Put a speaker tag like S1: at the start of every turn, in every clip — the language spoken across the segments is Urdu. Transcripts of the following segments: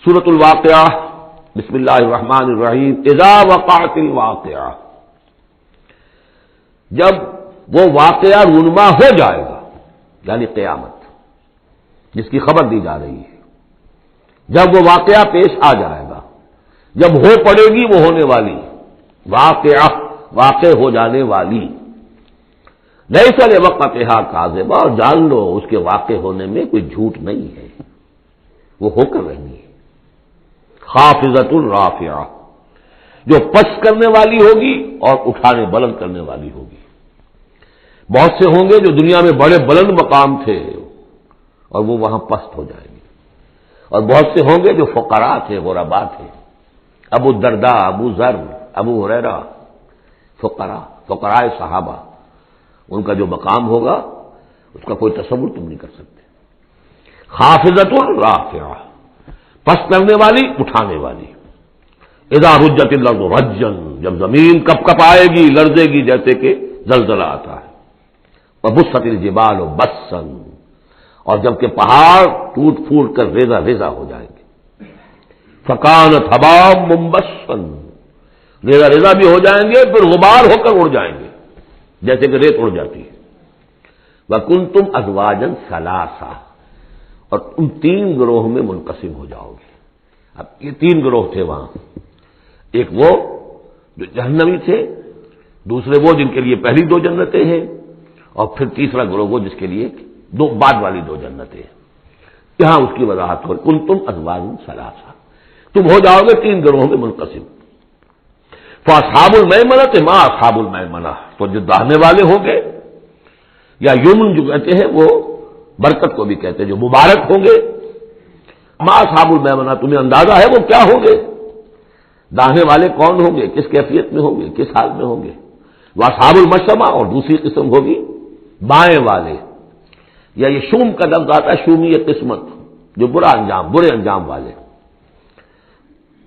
S1: سورۃ الواقعہ، بسم اللہ الرحمن الرحیم۔ اذا وقعت الواقعہ، جب وہ واقعہ رونما ہو جائے گا، یعنی قیامت جس کی خبر دی جا رہی ہے، جب وہ واقعہ پیش آ جائے گا، جب ہو پڑے گی وہ ہونے والی واقعہ، واقع ہو جانے والی، لیس لوقتھا کاذبہ، اور جان لو اس کے واقع ہونے میں کوئی جھوٹ نہیں ہے، وہ ہو کر رہنی ہے۔ خافضۃ رافعہ، جو پس کرنے والی ہوگی اور اٹھانے بلند کرنے والی ہوگی۔ بہت سے ہوں گے جو دنیا میں بڑے بلند مقام تھے اور وہ وہاں پست ہو جائیں گے، اور بہت سے ہوں گے جو فقراء تھے، غرباء تھے، ابو الدرداء، ابو ذر، ابو ہریرہ، فقراء صحابہ، ان کا جو مقام ہوگا اس کا کوئی تصور تم نہیں کر سکتے۔ خافضۃ رافعہ، پس کرنے والی، اٹھانے والی۔ اذا رجت الارض رجا، جب زمین کپ کپ آئے گی، لرزے گی جیسے کہ زلزلہ آتا ہے۔ وبست الجبال بسا، اور جب کہ پہاڑ ٹوٹ پھوٹ کر ریزہ ریزہ ہو جائیں گے۔ فکانت ہباء منبثا، ریزہ ریزہ بھی ہو جائیں گے، پھر غبار ہو کر اڑ جائیں گے جیسے کہ ریت اڑ جاتی ہے۔ وکنتم ازواجا ثلاثا، اور تم تین گروہ میں منقسم ہو جاؤ گے۔ اب یہ تین گروہ تھے وہاں، ایک وہ جو جہنمی تھے، دوسرے وہ جن کے لیے پہلی دو جنتیں ہیں، اور پھر تیسرا گروہ وہ جس کے لیے دو بعد والی دو جنتیں ہیں۔ یہاں اس کی وضاحت ہو، کنتم ازواجا ثلاثا، تم ہو جاؤ گے تین گروہوں میں منقسم۔ فاصحاب المیمنۃ ما اصحاب المیمنہ، تو جو داہنے والے ہوں گے، یا یمن جو کہتے ہیں وہ برکت کو بھی کہتے ہیں، جو مبارک ہوں گے، ما اصحاب المیمنہ، تمہیں اندازہ ہے وہ کیا ہوں گے؟ داہنے والے کون ہوں گے، کس کیفیت میں ہوں گے، کس حال میں ہوں گے؟ واصحاب المشأمہ، اور دوسری قسم ہوگی بائیں والے، یا یہ شوم کا لفظ آتا ہے، شومی قسمت، جو برا انجام، برے انجام والے۔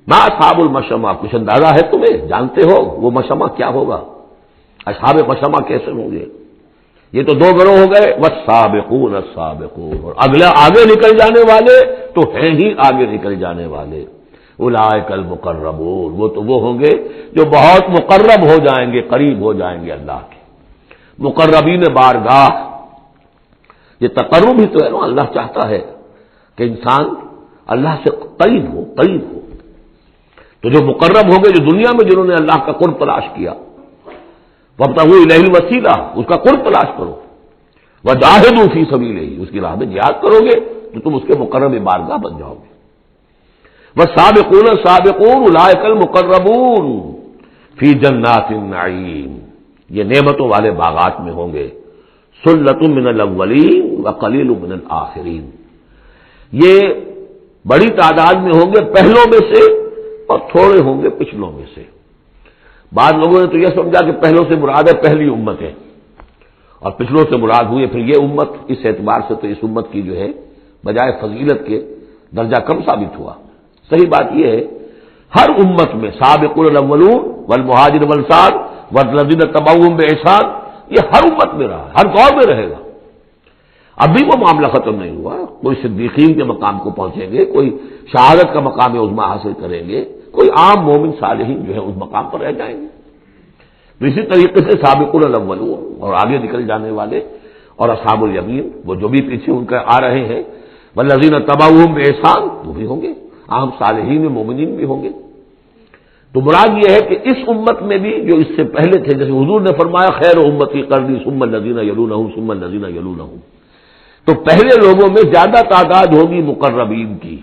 S1: ما اصحاب المشأمہ، کچھ اندازہ ہے تمہیں، جانتے ہو وہ مشأمہ کیا ہوگا، اصحاب مشأمہ کیسے ہوں گے؟ یہ تو دو گروہ ہو گئے، والسابقون السابقون، اور اگلا آگے نکل جانے والے تو ہیں ہی آگے نکل جانے والے۔ اولئک المقربون، وہ تو وہ ہوں گے جو بہت مقرب ہو جائیں گے، قریب ہو جائیں گے اللہ کے۔ مقربین بارگاہ، یہ تقرب ہی تو ہے نا، اللہ چاہتا ہے کہ انسان اللہ سے قریب ہو، قریب ہو۔ تو جو مقرب ہوں گے، جو دنیا میں جنہوں نے اللہ کا قرب تلاش کیا، وابتغوا الیہ الوسیلہ، اس کا قرب تلاش کرو، وجاہدوا فی سبیلہ، اس کی راہ میں جہاد کرو گے تو تم اس کے مقرب بارگاہ بن جاؤ گے۔ والسابقون السابقون اولئک المقربون فی جنات النعیم، یہ نعمتوں والے باغات میں ہوں گے۔ ثلۃ من الاولین وقلیل من الآخرین، یہ بڑی تعداد میں ہوں گے پہلوں میں سے، اور تھوڑے ہوں گے پچھلوں میں سے۔ بعض لوگوں نے تو یہ سمجھا کہ پہلوں سے مراد ہے پہلی امت ہے، اور پچھلوں سے مراد ہوئی پھر یہ امت، اس اعتبار سے تو اس امت کی جو ہے بجائے فضیلت کے درجہ کم ثابت ہوا۔ صحیح بات یہ ہے، ہر امت میں سابقون الاولون والمہاجر والانصار والذین تبعوہم بإحسان، یہ ہر امت میں رہا، ہر دور میں رہے گا۔ ابھی وہ معاملہ ختم نہیں ہوا، کوئی صدیقین کے مقام کو پہنچیں گے، کوئی شہادت کا مقام عظمیٰ حاصل کریں گے، کوئی عام مومن صالحین جو ہے اس مقام پر رہ جائیں گے۔ تو اسی طریقے سے سابقون الاولون، اور آگے نکل جانے والے، اور اصحاب الیمین، وہ جو بھی پیچھے ان کا آ رہے ہیں، والذین تبعوہم بإحسان، وہ بھی ہوں گے، عام صالحین مومنین بھی ہوں گے۔ تو مراد یہ ہے کہ اس امت میں بھی جو اس سے پہلے تھے، جیسے حضور نے فرمایا خیر امتی قرنی ثم الذین یلونہم ثم الذین یلونہم، تو پہلے لوگوں میں زیادہ تعداد ہوگی مقربین کی،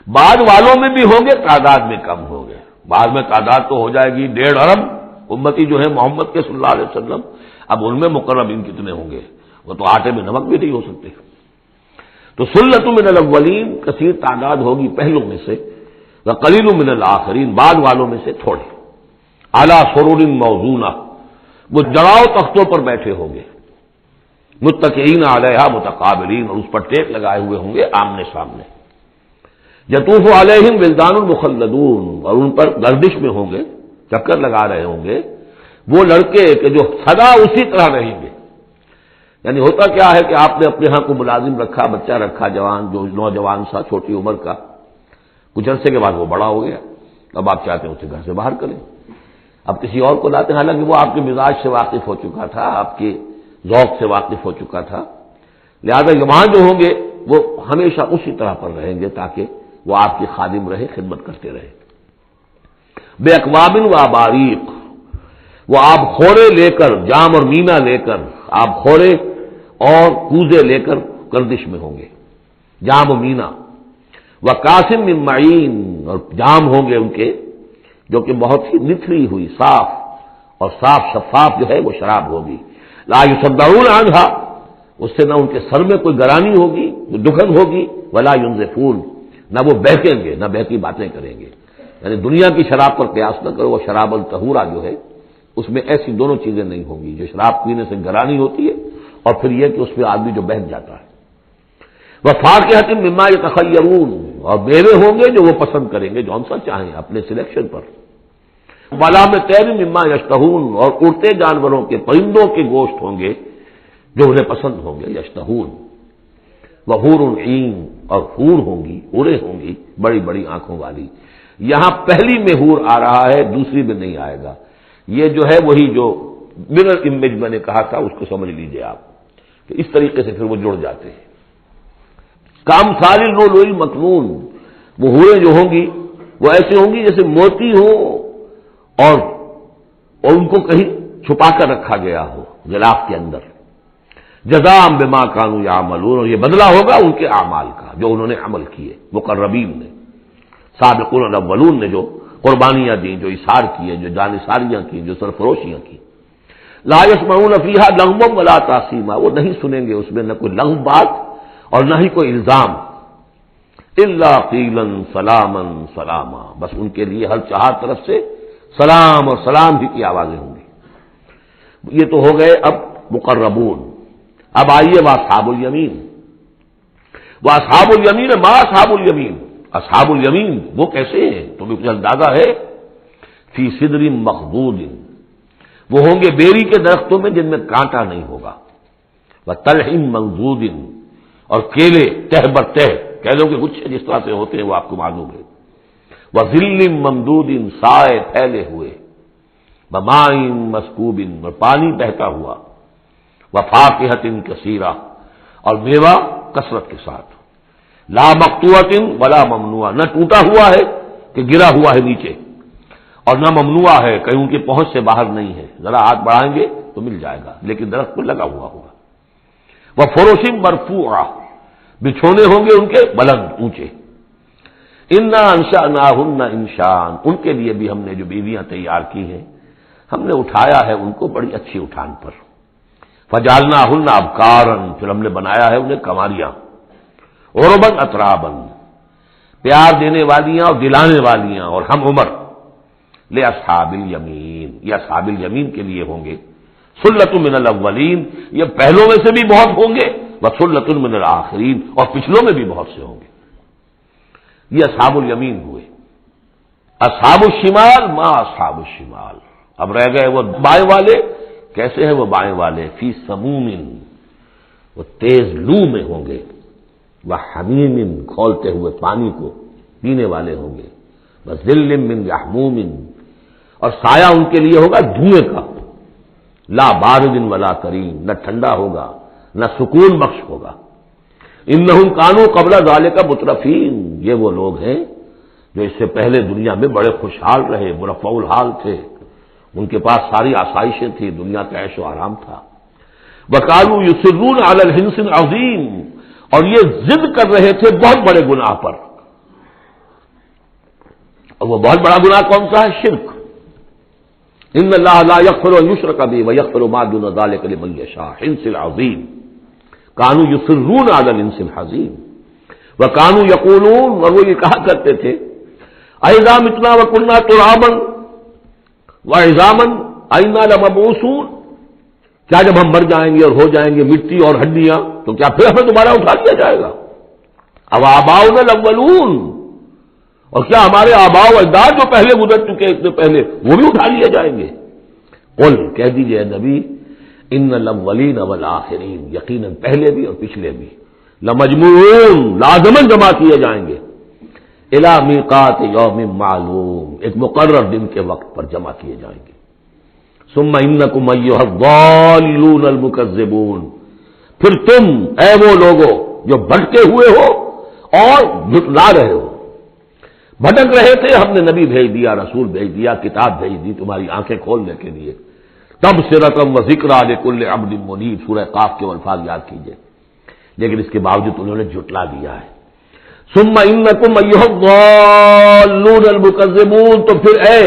S1: بعد والوں میں بھی ہوں گے، تعداد میں کم ہوں گے۔ بعد میں تعداد تو ہو جائے گی 1.5 ارب امتی جو ہے محمد کے صلی اللہ علیہ وسلم، اب ان میں مقربین کتنے ہوں گے، وہ تو آٹے میں نمک بھی نہیں ہو سکتے۔ تو ثلۃ من الاولین، کثیر تعداد ہوگی پہلوں میں سے، وقلیل من الآخرین، بعد والوں میں سے تھوڑے۔ علی سرر موضونہ، وہ جڑاؤ تختوں پر بیٹھے ہوں گے، متکئین علیہا متقابلین، اور اس پر ٹیک لگائے ہوئے ہوں گے آمنے سامنے۔ یطوف علیہم ولدان مخلدون، اور ان پر گردش میں ہوں گے، چکر لگا رہے ہوں گے وہ لڑکے کہ جو سدا اسی طرح رہیں گے۔ یعنی ہوتا کیا ہے کہ آپ نے اپنے ہاں کو ملازم رکھا، بچہ رکھا، جوان جو نوجوان سا چھوٹی عمر کا، کچھ عرصے کے بعد وہ بڑا ہو گیا، اب آپ چاہتے ہیں اسے گھر سے باہر کریں، اب کسی اور کو لاتے ہیں، حالانکہ وہ آپ کے مزاج سے واقف ہو چکا تھا، آپ کے ذوق سے واقف ہو چکا تھا، لہذا وہاں جو ہوں گے وہ ہمیشہ اسی طرح پر رہیں گے تاکہ وہ آپ کی خادم رہے، خدمت کرتے رہے۔ بے اکواب و اباریق، وہ آب خورے لے کر، جام اور مینا لے کر، آب خورے اور کوزے لے کر گردش میں ہوں گے، جام و مینا، وہ قاسم من معین، اور جام ہوں گے ان کے جو کہ بہت ہی نتھری ہوئی، صاف اور صاف شفاف جو ہے وہ شراب ہوگی، لا یصدعون عنہا، اس سے نہ ان کے سر میں کوئی گرانی ہوگی، دکھن ہوگی، ولا ینزفون، نہ وہ بہکیں گے، نہ بہکی باتیں کریں گے۔ یعنی دنیا کی شراب پر قیاس نہ کرو، وہ شراب الطہورہ جو ہے اس میں ایسی دونوں چیزیں نہیں ہوں گی، جو شراب پینے سے گرانی ہوتی ہے اور پھر یہ کہ اس پہ آدمی جو بہک جاتا ہے۔ وفاکہۃ مما یتخیرون، اور میوے ہوں گے جو وہ پسند کریں گے، جون سا چاہیں اپنے سلیکشن پر۔ ولحم طیر مما یشتہون، اور اڑتے جانوروں کے، پرندوں کے گوشت ہوں گے جو انہیں پسند ہوں گے، یشتہون۔ وحور عین، اور حور ہوں گی، حوریں ہوں گی بڑی بڑی آنکھوں والی۔ یہاں پہلی میں حور آ رہا ہے، دوسری میں نہیں آئے گا، یہ جو ہے وہی جو مرر امیج میں نے کہا تھا اس کو سمجھ لیجئے آپ، کہ اس طریقے سے پھر وہ جڑ جاتے ہیں۔ کام سال اللؤلؤ المکنون، وہ حوریں جو ہوں گی وہ ایسے ہوں گی جیسے موتی ہو اور ان کو کہیں چھپا کر رکھا گیا ہو غلاف کے اندر۔ جزاء بما كانوا يعملون، اور یہ بدلہ ہوگا ان کے اعمال کا جو انہوں نے عمل کیے، مقربین نے، سابقون الاولون نے جو قربانیاں دیں، جو اثار کیے، جو جانثاریاں کی، جو سرفروشیاں کی۔ لا يسمعون فيها لغوا ولا تاثیما، وہ نہیں سنیں گے اس میں نہ کوئی لغو بات اور نہ ہی کوئی الزام، الا قیلا سلاما سلاما، بس ان کے لیے ہر چہار طرف سے سلام اور سلام ہی کی آوازیں ہوں گی۔ یہ تو ہو گئے اب مقربون۔ اب آئیے واصحاب الیمین، واصحاب الیمین، ما اصحاب الیمین، اصحاب الیمین وہ کیسے ہیں تمہیں کچھ اندازہ ہے؟ فی صدر مخضود، وہ ہوں گے بیری کے درختوں میں جن میں کانٹا نہیں ہوگا، وطلح منضود، اور کیلے تہ بر تہ، کیلوں کے گچھے جس طرح سے ہوتے ہیں وہ آپ کو معلوم ہے، وظل ممدود، سائے پھیلے ہوئے، بماء مسکوب، اور پانی بہتا ہوا، وفاکہۃ کثیرہ، اور میوہ کثرت کے ساتھ، لا مقطوعۃ ولا ممنوعہ، نہ ٹوٹا ہوا ہے کہ گرا ہوا ہے نیچے، اور نہ ممنوع ہے کہیں ان کی پہنچ سے باہر نہیں ہے، ذرا ہاتھ بڑھائیں گے تو مل جائے گا، لیکن درخت پر لگا ہوا ہوگا۔ وفرش مرفوعہ، بچھونے ہوں گے ان کے بلند اونچے۔ انا انشأناہن انشاء، ان کے لیے بھی ہم نے جو بیویاں تیار کی ہیں ہم نے اٹھایا ہے ان کو بڑی اچھی اٹھان پر۔ فجعلناہن ابکارا، پھر ہم نے بنایا ہے انہیں کنواریاں، عربا اترابا، پیار دینے والیاں اور دلانے والیاں اور ہم عمر، لاصحاب الیمین، یہ اصحاب الیمین کے لیے ہوں گے، سلۃ من الاولین، یہ پہلوں میں سے بھی بہت ہوں گے، وسلۃ من الآخرین، اور پچھلوں میں بھی بہت سے ہوں گے۔ یہ اصحاب الیمین ہوئے۔ اصحاب الشمال، ما اصحاب الشمال، اب رہ گئے وہ بائیں والے، کیسے ہیں وہ بائیں والے؟ فی سموم، وہ تیز لو میں ہوں گے، وحمیم، کھولتے ہوئے پانی کو پینے والے ہوں گے، وظل من یحموم، اور سایہ ان کے لیے ہوگا دھوئیں کا، لا بارد ولا کریم، نہ ٹھنڈا ہوگا نہ سکون بخش ہوگا۔ انہم کانوا قبل ذالک مترفین، یہ وہ لوگ ہیں جو اس سے پہلے دنیا میں بڑے خوشحال رہے، مرفع الحال تھے، ان کے پاس ساری آسائشیں تھیں، دنیا کا عیش و آرام تھا۔ وکانوا یصرون علی الحنث العظیم، اور یہ ضد کر رہے تھے بہت بڑے گناہ پر، اور وہ بہت بڑا گناہ کون سا ہے؟ شرک۔ ان اللہ لا یغفر ان یشرک بہ ویغفر ما دون ذلک لمن یشاء، حنث العظیم، کانوا یصرون علی الحنث العظیم، وکانوا یقولون، اور وہ یہ کہا کرتے تھے، اذا متنا وکنا ترابا وعظاما اینا لمبعوثون، کیا جب ہم مر جائیں گے اور ہو جائیں گے مٹی اور ہڈیاں تو کیا پھر ہمیں دوبارہ اٹھا لیا جائے گا؟ اب آباؤنا الاولون، اور کیا ہمارے آباء و اجداد جو پہلے گزر چکے اتنے پہلے وہ بھی اٹھا لیے جائیں گے؟ قل، کہہ دیجئے نبی، ان الاولین والآخرین، یقیناً پہلے بھی اور پچھلے بھی، لمجموعون، لازماً جمع کیے جائیں گے، الی میقات یوم معلوم، ایک مقرر دن کے وقت پر جمع کیے جائیں گے. ثم انکم ایھا الضالون المکذبون، پھر تم اے وہ لوگوں جو بھٹکے ہوئے ہو اور جھٹلا رہے ہو. بھٹک رہے تھے، ہم نے نبی بھیج دیا، رسول بھیج دیا، کتاب بھیج دی تمہاری آنکھیں کھولنے کے لیے. تبصرۃ و ذکریٰ لکل عبد منیب، سورہ قاف کے الفاظ یاد کیجئے. لیکن اس کے باوجود انہوں نے جھٹلا دیا ہے. ثم انکم ایھا الضالون المکذبون، تو پھر اے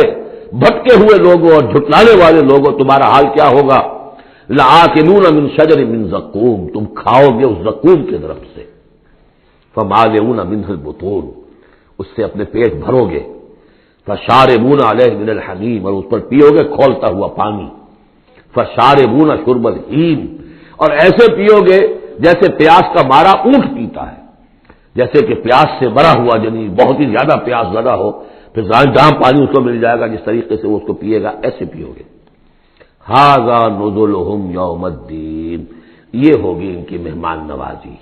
S1: بھٹکے ہوئے لوگوں اور جھٹلانے والے لوگوں، تمہارا حال کیا ہوگا؟ لآکلون من شجر من زقوم، تم کھاؤ گے اس زقوم کے درخت سے. فمالئون منہ البطون، اس سے اپنے پیٹ بھرو گے. فشاربون علیہ من الحمیم، اور اس پر پیو گے کھولتا ہوا پانی. فشاربون شرب الہیم، اور ایسے پیو گے جیسے پیاس کا مارا اونٹ پیتا ہے. جیسے کہ پیاس سے مرا ہوا جنی بہت ہی زیادہ پیاس زدہ ہو، پھر جہاں پانی اس کو مل جائے گا جس طریقے سے وہ اس کو پیے گا، ایسے پیو گے. ھذا نزلھم یوم الدین، یہ ہوگی ان کی مہمان نوازی،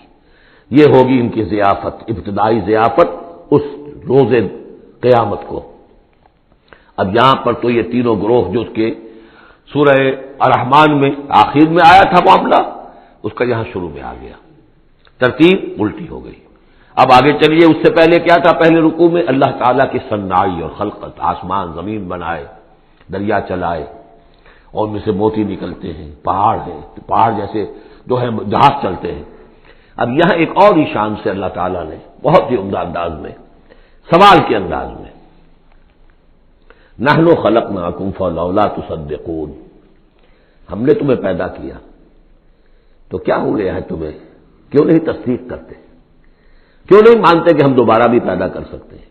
S1: یہ ہوگی ان کی ضیافت، ابتدائی ضیافت اس روز قیامت کو. اب یہاں پر تو یہ تینوں گروہ جو اس کے سورہ الرحمن میں آخر میں آیا تھا معاملہ، اس کا یہاں شروع میں آ گیا، ترتیب الٹی ہو گئی. اب آگے چلیے، اس سے پہلے کیا تھا؟ پہلے رکوع میں اللہ تعالیٰ کی صنائی اور خلقت، آسمان زمین بنائے، دریا چلائے اور ان میں سے موتی نکلتے ہیں، پہاڑ ہیں، پہاڑ جیسے جو ہے جہاز چلتے ہیں. اب یہاں ایک اور ہی شان سے اللہ تعالیٰ نے بہت ہی عمدہ انداز میں، سوال کے انداز میں، نحن خلقناکم فلولا تصدقون، ہم نے تمہیں پیدا کیا تو کیا ہو گیا ہے تمہیں، کیوں نہیں تصدیق کرتے، کیوں نہیں مانتے کہ ہم دوبارہ بھی پیدا کر سکتے ہیں؟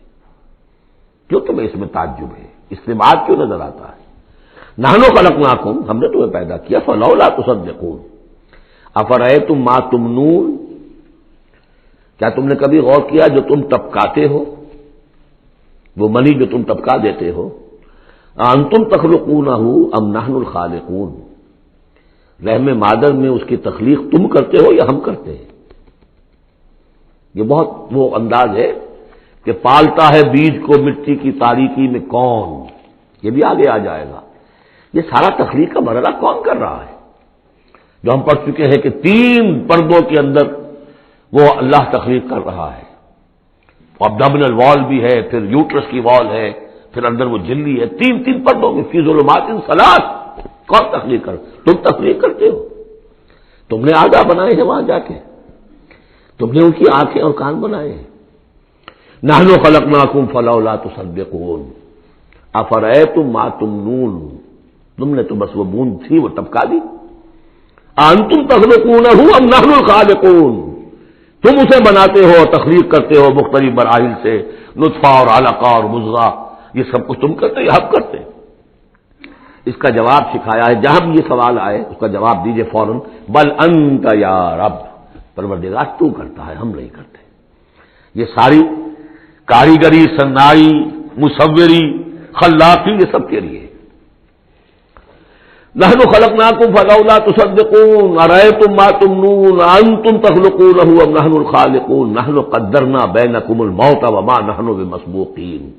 S1: کیوں تمہیں اس میں تعجب ہے، استبعاد کیوں نظر آتا ہے؟ نحن خلقناکم، ہم نے تمہیں پیدا کیا، فلولا تصدقون افرأیتم ما تمنون، کیا تم نے کبھی غور کیا جو تم ٹپکاتے ہو، وہ منی جو تم ٹپکا دیتے ہو؟ انتم تخلقونہ ام نحن الخالقون، رحم مادر میں اس کی تخلیق تم کرتے ہو یا ہم کرتے ہیں؟ یہ بہت وہ انداز ہے کہ پالتا ہے بیج کو مٹی کی تاریکی میں کون، یہ بھی آگے آ جائے گا. یہ سارا تخلیق کا مرحلہ کون کر رہا ہے؟ جو ہم پڑھ چکے ہیں کہ 3 پردوں کے اندر وہ اللہ تخلیق کر رہا ہے. ابڈومینل وال بھی ہے، پھر یوٹرس کی وال ہے، پھر اندر وہ جھلی ہے، 3 پردوں میں، فی ظلمات ثلاث. کون تخلیق کر؟ تم تخلیق کرتے ہو، تم نے آگاہ بنائے ہیں وہاں جا کے، تم نے ان کی آنکھیں اور کان بنائے ہیں. نحن خلقناکم فلولا تصدقون افرأیتم ما تمنون، تم نے تو بس وہ بوند تھی وہ ٹپکا دی. انتم تخلقونہ ام نحن الخالقون، تم اسے بناتے ہو، تخلیق کرتے ہو مختلف مراحل سے، نطفہ اور علقہ اور مضغہ، یہ سب کچھ تم کرتے یا ہم کرتے؟ اس کا جواب سکھایا ہے، جہاں بھی یہ سوال آئے اس کا جواب دیجئے فوراً، بل انت یا رب، پروردگار تو کرتا ہے، ہم نہیں کرتے. یہ ساری کاریگری، صنائی، مصوری، خلاقی، یہ سب کے لیے. نحن خلقناکم فلولا تصدقون ارأیتم ما تمنون انتم تخلقونہ ام نحن الخالقون نحن قدرنا بینکم الموت وما نحن بمسبوقین.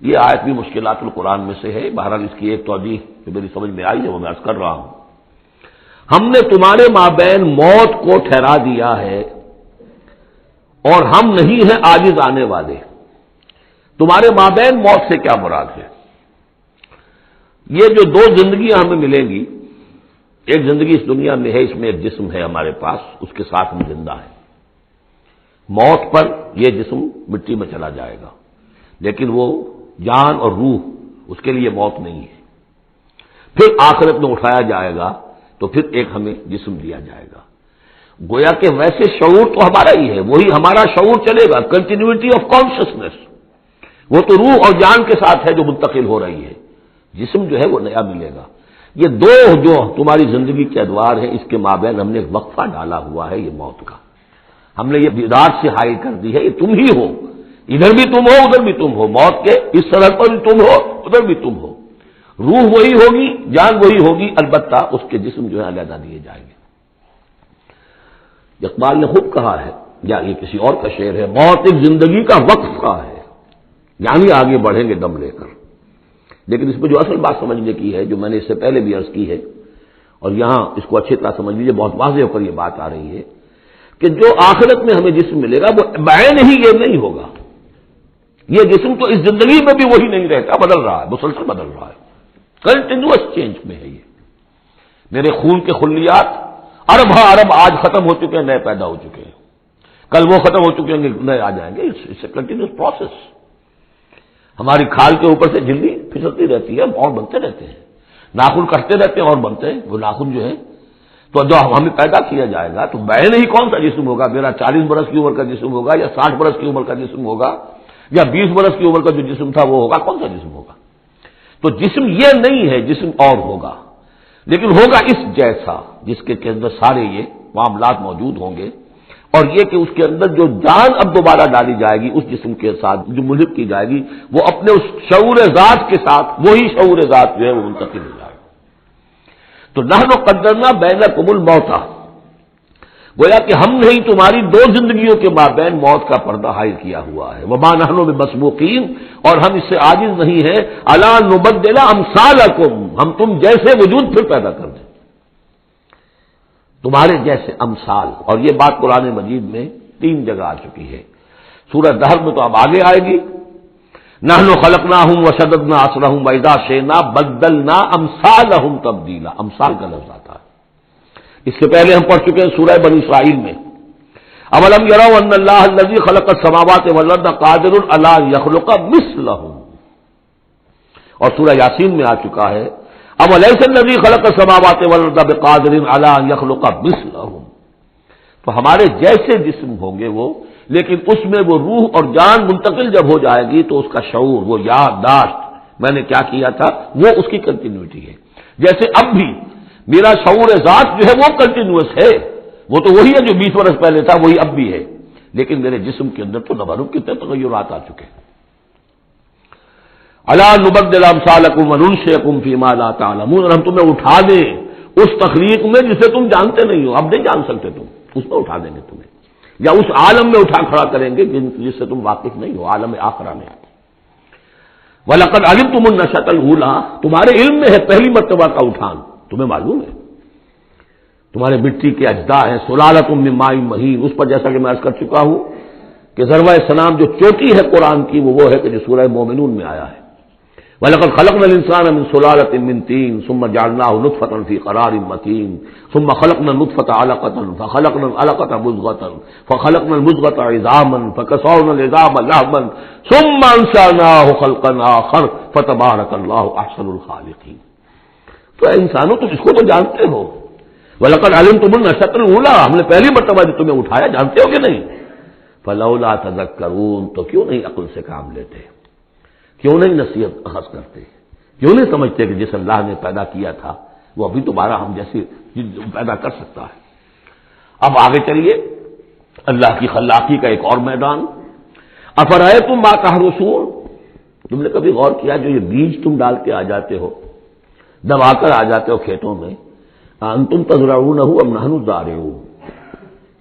S1: یہ آیت بھی مشکلات القرآن میں سے ہے، بہرحال اس کی ایک توجیہ جو میری سمجھ میں آئی ہے وہ میں عرض کر رہا ہوں. ہم نے تمہارے مابین موت کو ٹھہرا دیا ہے اور ہم نہیں ہیں عاجز آنے والے. تمہارے مابین موت سے کیا مراد ہے؟ یہ جو 2 زندگیاں ہمیں ملیں گی، ایک زندگی اس دنیا میں ہے، اس میں ایک جسم ہے ہمارے پاس، اس کے ساتھ ہم زندہ ہیں. موت پر یہ جسم مٹی میں چلا جائے گا، لیکن وہ جان اور روح اس کے لیے موت نہیں ہے. پھر آخرت میں اٹھایا جائے گا تو پھر ایک ہمیں جسم دیا جائے گا. گویا کہ ویسے شعور تو ہمارا ہی ہے، وہی ہمارا شعور چلے گا، کنٹینیوٹی آف کانشسنس، وہ تو روح اور جان کے ساتھ ہے جو منتقل ہو رہی ہے. جسم جو ہے وہ نیا ملے گا. یہ 2 جو تمہاری زندگی کے ادوار ہیں، اس کے مابین ہم نے ایک وقفہ ڈالا ہوا ہے، یہ موت کا. ہم نے یہ بیدار سے حائل کر دی ہے، یہ تم ہی ہو، ادھر بھی تم ہو ادھر بھی تم ہو، موت کے اس سرحد پر بھی تم ہو ادھر بھی تم ہو. روح وہی ہوگی، جان وہی ہوگی، البتہ اس کے جسم جو ہے علیحدہ دیے جائیں گے. اقبال نے خوب کہا ہے یا یہ کسی اور کا شعر ہے، موت ایک زندگی کا وقفہ ہے، یعنی آگے بڑھیں گے دم لے کر۔ لیکن اس میں جو اصل بات سمجھنے کی ہے، جو میں نے اس سے پہلے بھی عرض کی ہے، اور یہاں اس کو اچھی طرح سمجھ لیجیے، بہت واضح ہو کر یہ بات آ رہی ہے کہ جو آخرت میں ہمیں جسم ملے گا وہ بعین ہی یہ نہیں ہوگا۔ یہ جسم تو اس زندگی میں بھی وہی نہیں رہتا، بدل رہا ہے، مسلسل بدل رہا ہے، کنٹینیوس چینج میں ہے یہ۔ میرے خون کے خلیات ارب ارب آج ختم ہو چکے ہیں، نئے پیدا ہو چکے ہیں، کل وہ ختم ہو چکے ہیں، نئے آ جائیں گے۔ It's a continuous process. ہماری کھال کے اوپر سے جلدی پھسلتی رہتی ہے اور بنتے رہتے ہیں، ناخن کٹتے رہتے ہیں اور بنتے ہیں وہ ناخن جو ہے۔ تو جو ہمیں پیدا کیا جائے گا تو بعین ہی کون سا جسم ہوگا؟ میرا 40 برس کی عمر کا جسم ہوگا یا 60 برس کی عمر کا جسم ہوگا یا 20 برس کی عمر کا جو جسم تھا وہ ہوگا؟ کون سا جسم ہوگا؟ تو جسم یہ نہیں ہے، جسم اور ہوگا، لیکن ہوگا اس جیسا جس کے اندر سارے یہ معاملات موجود ہوں گے، اور یہ کہ اس کے اندر جو جان اب دوبارہ ڈالی جائے گی اس جسم کے ساتھ جو ملحق کی جائے گی، وہ اپنے اس شعور ذات کے ساتھ وہی شعور ذات جو ہے وہ منتقل ہو جائے گا۔ تو نحن قدرنا بینکم الموت، گویا کہ ہم نے تمہاری دو زندگیوں کے مابین موت کا پردہ حائل کیا ہوا ہے۔ وما نحن بمسبوقین، اور ہم اس سے عاجز نہیں ہیں، الا نبدل امثالکم، ہم تم جیسے وجود پھر پیدا کر دیں، تمہارے جیسے امثال۔ اور یہ بات قرآن مجید میں 3 جگہ آ چکی ہے، سورہ دہر میں تو اب آگے آئے گی، نحن خلقناہم وشددنا اسرہم واذا شئنا بدلنا امثالہم تبدیلا، امثال کا لفظ آتا ہے۔ اس سے پہلے ہم پڑھ چکے ہیں سورہ بنی اسرائیل میں، اولم یروا ان اللہ الذی خلق السماوات والارض قادر علی ان یخلق مثلہم، اور سورہ یاسین میں آ چکا ہے اولیس الذی خلق السماوات والارض بقادر علی ان یخلق مثلہم۔ تو ہمارے جیسے جسم ہوں گے وہ، لیکن اس میں وہ روح اور جان منتقل جب ہو جائے گی تو اس کا شعور، وہ یادداشت میں نے کیا کیا تھا، وہ اس کی کنٹینیوٹی ہے۔ جیسے اب بھی میرا شعور ذات جو ہے وہ کنٹینیوس ہے، وہ تو وہی ہے جو 20 برس پہلے تھا، وہی اب بھی ہے، لیکن میرے جسم کے اندر تو نہ معلوم کتنے تغیرات آ چکے ہیں۔ الا نبدل امثالکم وننشئکم فیما لا تعلمون، اور ہم تمہیں اٹھا دیں اس تخلیق میں جسے تم جانتے نہیں ہو، اب نہیں جان سکتے تم، اس میں اٹھا دیں گے تمہیں، یا اس عالم میں اٹھا کھڑا کریں گے جس سے تم واقف نہیں ہو، عالم آخرہ میں۔ وَلَقَدْ عَلِمْتُمُ النَّشْأَةَ الْأُولَىٰ، تمہارے علم میں ہے پہلی مرتبہ کا اٹھان، تمہیں معلوم ہے، تمہارے مٹی کے اجزاء ہیں، سلالۃ من ماء مہین، اس پر جیسا کہ میں عرض کر چکا ہوں کہ ذروہ سلام جو چوٹی ہے قرآن کی وہ ہے کہ جو سورہ مومنون میں آیا ہے، وَلَقَدْ خَلَقْنَا الْإِنسَانَ مِنْ سُلَالَةٍ مِّن طِينٍ ثُمَّ جَعَلْنَاهُ نُطْفَةً فِي قَرَارٍ مَّكِينٍ ثُمَّ خَلَقْنَا النُّطْفَةَ عَلَقَةً فَخَلَقْنَا الْعَلَقَةَ مُضْغَةً فَخَلَقْنَا الْمُضْغَةَ عِظَامًا فَكَسَوْنَا الْعِظَامَ لَحْمًا ثُمَّ أَنشَأْنَاهُ خَلْقًا آخَرَ فَتَبَارَكَ اللَّهُ أَحْسَنُ الْخَالِقِينَ۔ تو اے انسانوں تم اس کو تو جانتے ہو، وَلَقَدْ عَلِمْتُمُ النَّشْأَةَ الْأُولَىٰ، ہم نے پہلی مرتبہ جو تمہیں اٹھایا جانتے ہو کہ نہیں، فَلَوْلَا تَذَكَّرُونَ، تو کیوں نہیں عقل سے کام لیتے، کیوں نہیں نصیحت اخذ کرتے، کیوں نہیں سمجھتے کہ جس اللہ نے پیدا کیا تھا وہ ابھی دوبارہ ہم جیسے پیدا کر سکتا ہے۔ اب آگے چلیے، اللہ کی خلاقی کا ایک اور میدان، افرأیتم ما تحرثون، تم نے کبھی غور کیا جو یہ بیج تم ڈال کے آ جاتے ہو، دبا کر آ جاتے ہو کھیتوں میں، انتم تزرعونہ ام نحن الزارعون،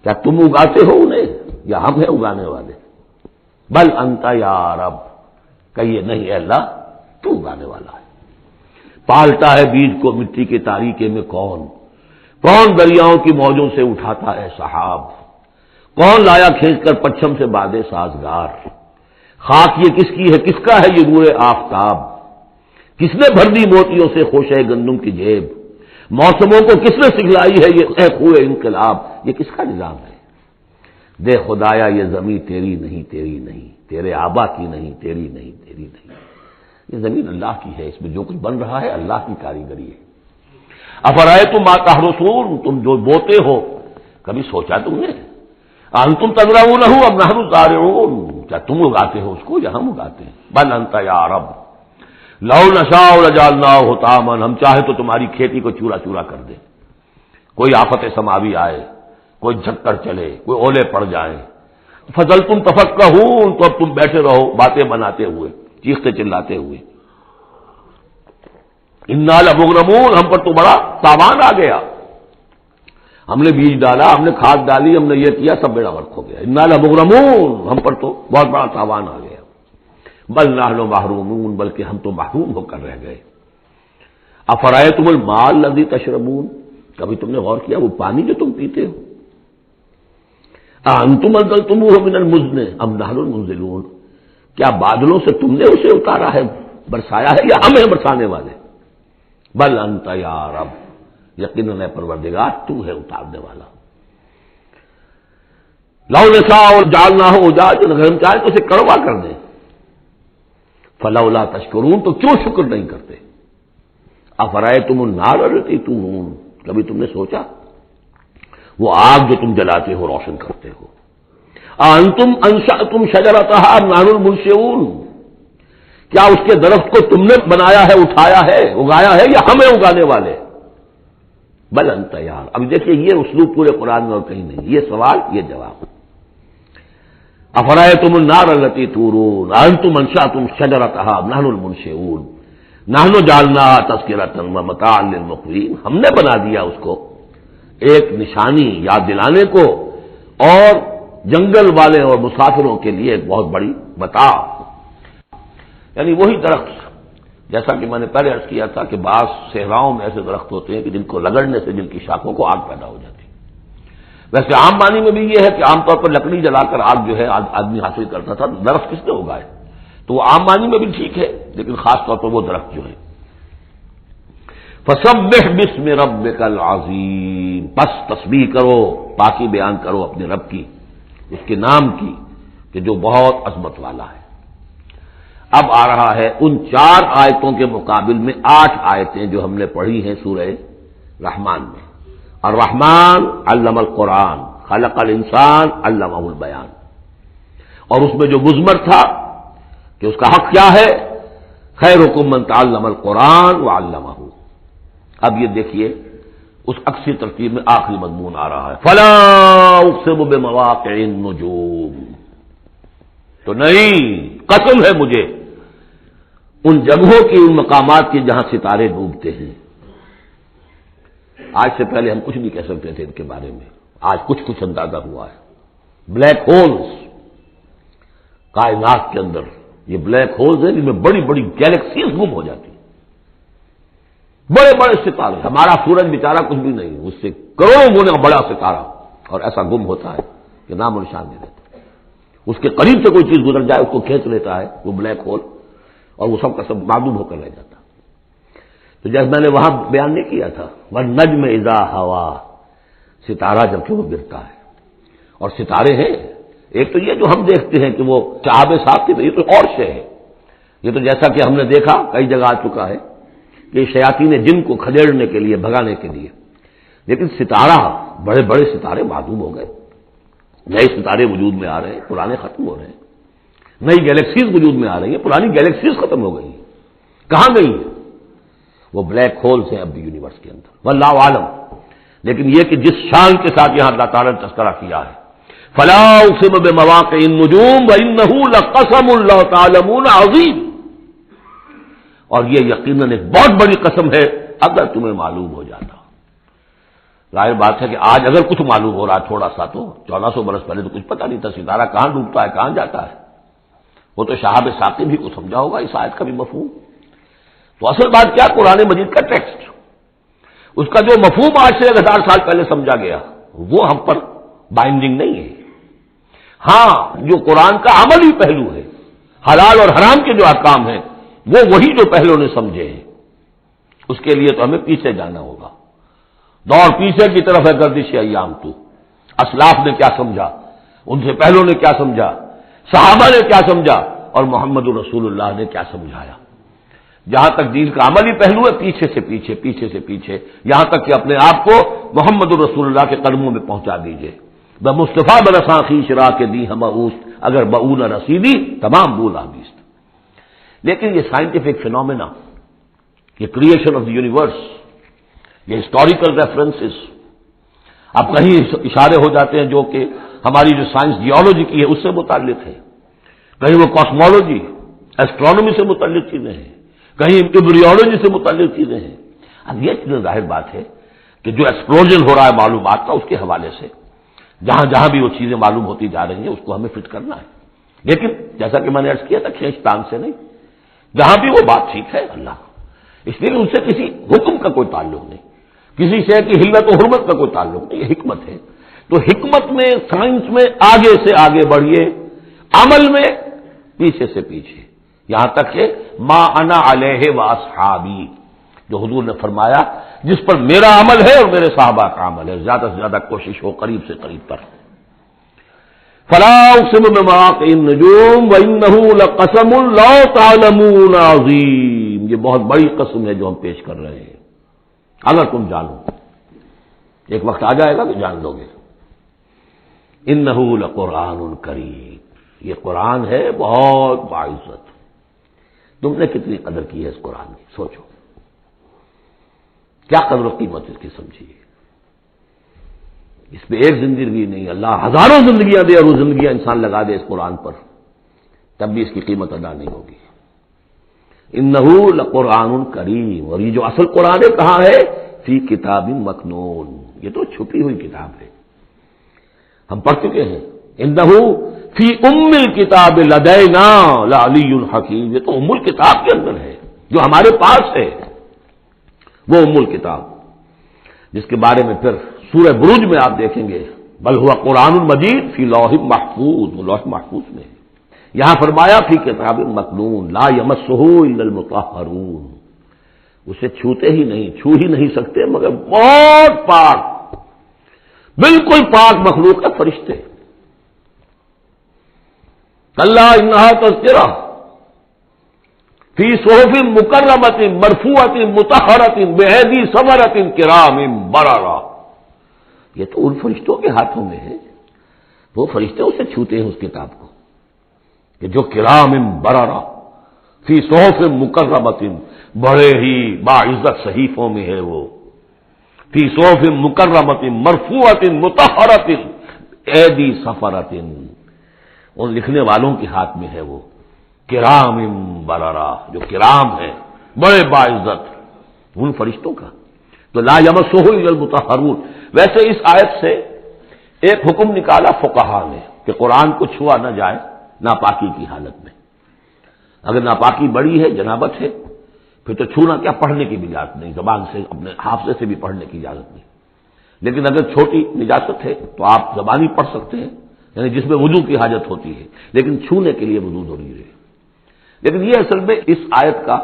S1: کیا تم اگاتے ہو انہیں یا ہم ہیں اگانے والے؟ بل انت یا رب، کہیے نہیں اے اللہ تو اگانے والا ہے۔ پالتا ہے بیج کو مٹی کے تاریکے میں کون دریاؤں کی موجوں سے اٹھاتا ہے سحاب، کون لایا کھینچ کر پچھم سے بادے سازگار، خاک یہ کس کی ہے، کس کا ہے یہ نور آفتاب، کس نے بھر دی موتیوں سے خوشہ گندم کی جیب، موسموں کو کس نے سکھلائی ہے یہ اے خوئے انقلاب، یہ کس کا نظام ہے؟ دے خدایا یہ زمین تیری نہیں، تیری نہیں، تیرے آبا کی نہیں، تیری نہیں، تیری نہیں، یہ زمین اللہ کی ہے، اس میں جو کچھ بن رہا ہے اللہ کی کاریگری ہے۔ افرأیتم ما تحرثون، تم جو بوتے ہو کبھی سوچا تم نے، انتم تزرعونہ ام نحن الزارعون، کیا تم اگاتے ہو اس کو یا ہم اگاتے ہیں؟ بل انت یا رب لو نشاء لجعلناہ حطاما، ہم چاہے تو تمہاری کھیتی کو چورا چورا کر دیں، کوئی آفت سماوی آئے، کوئی جھکڑ چلے، کوئی اولے پڑ جائیں، فظلتم تفکہون، تو اب تم بیٹھے رہو باتیں بناتے ہوئے، چیختے چلاتے ہوئے، انا لمغرمون، ہم پر تو بڑا تاوان آ گیا، ہم نے بیج ڈالا، ہم نے کھاد ڈالی، ہم نے یہ کیا، سب بیڑا غرق ہو گیا. انا لمغرمون، ہم پر تو بہت بڑا تاوان آ گیا. بل نحن محرومون، بلکہ ہم تو محروم ہو کر رہ گئے. افرأیتم الماء الذی تشربون، کبھی تم نے غور کیا وہ پانی جو تم پیتے ہو؟ اانتم انزلتموہ من المزن ام نحن المنزلون، کیا بادلوں سے تم نے اسے اتارا ہے، برسایا ہے، یا ہم ہیں برسانے والے؟ بل انت یا رب، یقیناً پروردگار تو ہے اتارنے والا. لو نشاء جعلناہ اجاجا، اگر ہم چاہیں تو اسے کڑوا کر دیں. فلولا تشکرون، تو کیوں شکر نہیں کرتے؟ افرأیتم النار التی تورون، کبھی تم نے سوچا وہ آگ جو تم جلاتے ہو، روشن کرتے ہو، انتم انشأتم شجرتها ام نحن المنشئون، کیا اس کے درخت کو تم نے بنایا ہے، اٹھایا ہے، اگایا ہے، یا ہمیں اگانے والے؟ بل انت یار. اب دیکھیے یہ اسلوب پورے قرآن میں اور کہیں نہیں، یہ سوال یہ جواب. افرأیتم النار التی تورون انتم انشأتم شجرتها ام نحن المنشئون نحن جعلناها تذکرۃ ومتاعا للمقوین، ہم نے بنا دیا اس کو ایک نشانی یاد دلانے کو، اور جنگل والے اور مسافروں کے لیے ایک بہت بڑی متاع. یعنی وہی درخت، جیسا کہ میں نے پہلے عرض کیا تھا کہ بعض صحراؤں میں ایسے درخت ہوتے ہیں کہ جن کو رگڑنے سے جن کی شاخوں کو آگ پیدا ہو جاتی ہے. ویسے عام معنی میں بھی یہ ہے کہ عام طور پر لکڑی جلا کر آگ جو ہے آدمی حاصل کرتا تھا، درخت کس نے اگائے؟ تو وہ عام معنی میں بھی ٹھیک ہے، لیکن خاص طور پر وہ درخت جو ہے. فسبح باسم ربک العظیم، بس تسبیح کرو، پاکی بیان کرو اپنے رب کی، اس کے نام کی کہ جو بہت عظمت والا ہے. اب آ رہا ہے ان 4 آیتوں کے مقابل میں 8 آیتیں جو ہم نے پڑھی ہیں سورہ رحمان میں. الرحمن علم القرآن خلق الانسان علمہ البیان، اور اس میں جو مضمر تھا کہ اس کا حق کیا ہے، خیرکم من تعلم القرآن وعلمہ. اب یہ دیکھیے اس عکسی ترتیب میں آخری مضمون آ رہا ہے، فلا اقسم بمواقع النجوم، تو نہیں، قسم ہے مجھے ان جگہوں کی، ان مقامات کی جہاں ستارے ڈوبتے ہیں. آج سے پہلے ہم کچھ نہیں کہہ سکتے تھے ان کے بارے میں، آج کچھ کچھ اندازہ ہوا ہے. بلیک ہولز کائنات کے اندر، یہ بلیک ہولز ہیں جن میں بڑی بڑی گیلیکسیز گم ہو جاتی ہیں، بڑے بڑے ستارے. ہمارا سورج بیچارہ کچھ بھی نہیں، اس سے کروڑوں گنا بڑا ستارہ، اور ایسا گم ہوتا ہے کہ نام و نشان نہیں رہتا. اس کے قریب سے کوئی چیز گزر جائے اس کو کھینچ لیتا ہے وہ بلیک ہول، اور وہ سب کا سب معدوم ہو کر رہ جاتا. تو جیسے میں نے وہاں بیان نہیں کیا تھا، والنجم اذا ہوا، ستارہ جب کہ وہ گرتا ہے. اور ستارے ہیں، ایک تو یہ جو ہم دیکھتے ہیں کہ وہ شہاب صاحب کی، یہ تو اور شے ہے. یہ تو جیسا کہ ہم نے دیکھا کئی جگہ آ چکا ہے کہ شیاطین جن کو کھدیڑنے کے لیے، بھگانے کے لیے. لیکن ستارہ، بڑے بڑے ستارے معدوم ہو گئے، نئے ستارے وجود میں آ رہے ہیں، پرانے ختم ہو رہے ہیں. نئی گیلیکسیز وجود میں آ رہی ہیں، پرانی گیلیکسیز ختم ہو گئی. کہاں گئی ہیں؟ وہ بلیک ہولز ہیں اب بھی یونیورس کے اندر، واللہ عالم. لیکن یہ کہ جس شان کے ساتھ یہاں اللہ تعالیٰ نے تذکرہ کیا ہے، فلا اقسم بمواقع النجوم وانہ لقسم لو تعلمون عظیم، اور یہ یقیناً ایک بہت بڑی قسم ہے اگر تمہیں معلوم ہو جاتا. ظاہر بات ہے کہ آج اگر کچھ معلوم ہو رہا ہے تھوڑا سا، تو 1400 برس پہلے تو کچھ پتہ نہیں تھا ستارہ کہاں ڈوبتا ہے، کہاں جاتا ہے. وہ تو شہاب ثاقب بھی کو سمجھا ہوگا اس آیت کا بھی مفہوم. تو اصل بات کیا، قرآن مجید کا ٹیکسٹ، اس کا جو مفہوم آج سے 1000 سال پہلے سمجھا گیا وہ ہم پر بائنڈنگ نہیں ہے. ہاں جو قرآن کا عملی پہلو ہے، حلال اور حرام کے جو احکام ہیں، وہ وہی جو پہلو نے سمجھے ہیں، اس کے لیے تو ہمیں پیچھے جانا ہوگا. دور پیچھے کی طرف ہے گردش ایام. تو اسلاف نے کیا سمجھا، ان سے پہلوں نے کیا سمجھا، صحابہ نے کیا سمجھا، اور محمد رسول اللہ نے کیا سمجھایا. جہاں تک دین کا عملی پہلو ہے، پیچھے سے پیچھے، پیچھے سے پیچھے، یہاں تک کہ اپنے آپ کو محمد رسول اللہ کے قدموں میں پہنچا دیجئے. بمصطفیٰ برساں خیش را کے دی ہم اوست، اگر بؤن رسیدی تمام بول آمیست. لیکن یہ سائنٹیفک فینومینا، یہ کریشن آف دی یونیورس، یہ ہسٹوریکل ریفرنسز، اب کہیں اشارے ہو جاتے ہیں جو کہ ہماری جو سائنس جیولوجی کی ہے اس سے متعلق ہے، کہیں وہ کاسمولوجی، ایسٹرونومی سے متعلق چیزیں ہیں، کہیں ایمبریولوجی سے متعلق چیزیں ہیں. اب یہ چیزیں ظاہر بات ہے کہ جو ایکسپلوژن ہو رہا ہے معلومات کا، اس کے حوالے سے جہاں جہاں بھی وہ چیزیں معلوم ہوتی جا رہی ہیں اس کو ہمیں فٹ کرنا ہے. لیکن جیسا کہ میں نے عرض کیا تھا کھینچ تان سے نہیں، جہاں بھی وہ بات ٹھیک ہے اللہ، اس لیے ان سے کسی حکم کا کوئی تعلق نہیں، کسی شے کی حلت و حرمت کا کوئی تعلق نہیں، یہ حکمت ہے. تو حکمت میں، سائنس میں آگے سے آگے بڑھیے، عمل میں پیچھے سے پیچھے، یہاں تک کہ ما انا علیہ واصحابی، جو حضور نے فرمایا جس پر میرا عمل ہے اور میرے صحابہ کا عمل ہے، زیادہ سے زیادہ کوشش ہو قریب سے قریب پر. فلا اقسم بمواقع النجوم وانه لقسم لو تعلمون عظیم، یہ بہت بڑی قسم ہے جو ہم پیش کر رہے ہیں، اگر تم جانو. ایک وقت آ جائے گا کہ جان لو گے. انہ لقرآن کریم، یہ قرآن ہے بہت باعزت. تم نے کتنی قدر کی ہے اس قرآن کی، سوچو کیا قدر و قیمت اس کی سمجھیے. اس پہ ایک زندگی نہیں، اللہ ہزاروں زندگیاں دے اور وہ زندگیاں انسان لگا دے اس قرآن پر، تب بھی اس کی قیمت ادا نہیں ہوگی. انہ لقرآن کریم، اور یہ جو اصل قرآن ہے کہاں ہے؟ فی کتاب مکنون، یہ تو چھپی ہوئی کتاب ہے، ہم پڑھ چکے ہیں. انہ فی ام الکتاب لدینا لعلی الحکیم، یہ تو ام الکتاب کے اندر ہے جو ہمارے پاس ہے، وہ ام الکتاب جس کے بارے میں پھر سورہ بروج میں آپ دیکھیں گے بل ہوا قرآن المجید فی لوح محفوظ، وہ لوح محفوظ میں ہے. یہاں فرمایا فی کتاب مکنون لا یمسہ الا المطہرون، اسے چھوتے ہی نہیں، چھو ہی نہیں سکتے مگر بہت پاک، بالکل پاک مخلوق ہے، فرشتے. کلا انہا تذکرہ فی صحف مکرمۃ مرفوعۃ مطہرۃ بایدی سفرۃ کرام بررہ، یہ تو ان فرشتوں کے ہاتھوں میں ہے، وہ فرشتے اسے چھوتے ہیں اس کتاب کو، کہ جو کرام بررہ فی صحف مکرمۃ، بڑے ہی باعزت صحیفوں میں ہے وہ، فی صحف مکرمۃ مرفوعۃ مطہرۃ ایدی سفرۃ، ان لکھنے والوں کے ہاتھ میں ہے وہ، کرام بررہ، جو کرام ہے بڑے باعزت ان فرشتوں کا. تو لا یمسہ الا المطہرون. ویسے اس آیت سے ایک حکم نکالا فقہا نے کہ قرآن کو چھوا نہ جائے ناپاکی کی حالت میں. اگر ناپاکی بڑی ہے، جنابت ہے، پھر تو چھونا کیا، پڑھنے کی بھی اجازت نہیں، زبان سے اپنے حافظے سے بھی پڑھنے کی اجازت نہیں. لیکن اگر چھوٹی نجاست ہے تو آپ زبانی پڑھ سکتے ہیں، یعنی جس میں وضو کی حاجت ہوتی ہے، لیکن چھونے کے لیے وضو ضروری ہے. لیکن یہ اصل میں اس آیت کا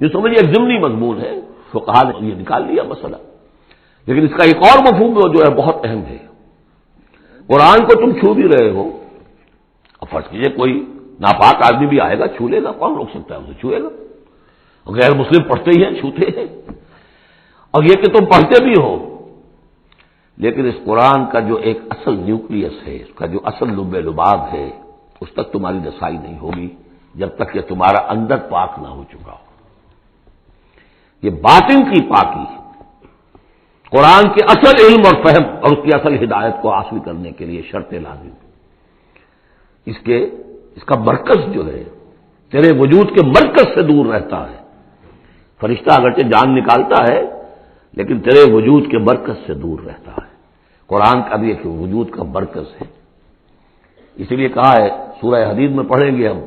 S1: جو سمجھیے ایک ضمنی مضمون ہے، فقہا نے یہ نکال لیا مسئلہ. لیکن اس کا ایک اور مفہوم جو ہے بہت اہم ہے. قرآن کو تم چھو بھی رہے ہو، اب فرض کیجئے کوئی ناپاک آدمی بھی آئے گا چھو لے گا، کون روک سکتا ہے اسے چھوئے گا. غیر مسلم پڑھتے ہی ہیں، چھوتے ہیں. اور یہ کہ تم پڑھتے بھی ہو، لیکن اس قرآن کا جو ایک اصل نیوکلیس ہے، اس کا جو اصل لب لباب ہے، اس تک تمہاری رسائی نہیں ہوگی جب تک کہ تمہارا اندر پاک نہ ہو چکا ہو. یہ باطن کی پاکی قرآن کے اصل علم اور فہم اور اس کی اصل ہدایت کو حاصل کرنے کے لیے شرط لازم. اس کا مرکز جو ہے تیرے وجود کے مرکز سے دور رہتا ہے. فرشتہ اگرچہ جان نکالتا ہے لیکن تیرے وجود کے مرکز سے دور رہتا ہے. قرآن کا بھی ایک وجود کا مرکز ہے. اسی لیے کہا ہے سورہ حدید میں پڑھیں گے ہم،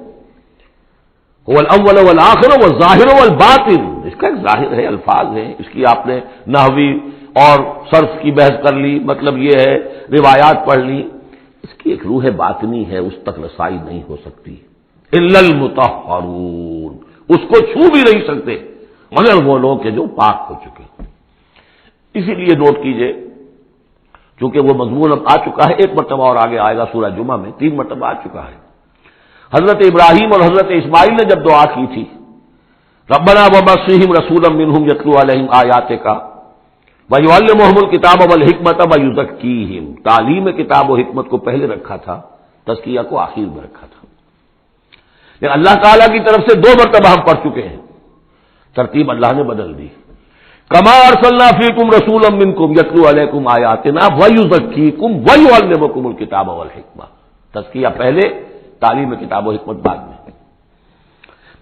S1: هو الاول والآخر والظاہر والباطن. اس کا ایک ظاہر ہے، الفاظ ہیں، اس کی آپ نے نحوی اور صرف کی بحث کر لی، مطلب یہ ہے روایات پڑھ لی. اس کی ایک روح باطنی ہے، اس تک رسائی نہیں ہو سکتی. الا المطہرون، اس کو چھو بھی نہیں سکتے مگر وہ لوگ کہ جو پاک ہو چکے. اسی لیے نوٹ کیجئے، چونکہ وہ مضمون اب آ چکا ہے، ایک مرتبہ اور آگے آئے گا سورہ جمعہ میں، 3 مرتبہ آ چکا ہے. حضرت ابراہیم اور حضرت اسماعیل نے جب دعا کی تھی ربنا وابعث فیہم رسولا منہم یتلو علیہم آیاتک ویعلمہم الکتاب والحکمۃ ویزکیہم. تعلیم کتاب و حکمت کو پہلے رکھا تھا، تزکیہ کو آخر میں رکھا تھا. لیکن اللہ تعالیٰ کی طرف سے 2 مرتبہ ہم پڑھ چکے ہیں، ترتیب اللہ نے بدل دی. کما ارسلنا فیکم رسولا منکم یتلو علیکم آیاتنا ویزکیکم ویعلمکم الکتاب والحکمہ. تزکیہ پہلے، تعلیم کتاب و حکمت بعد میں.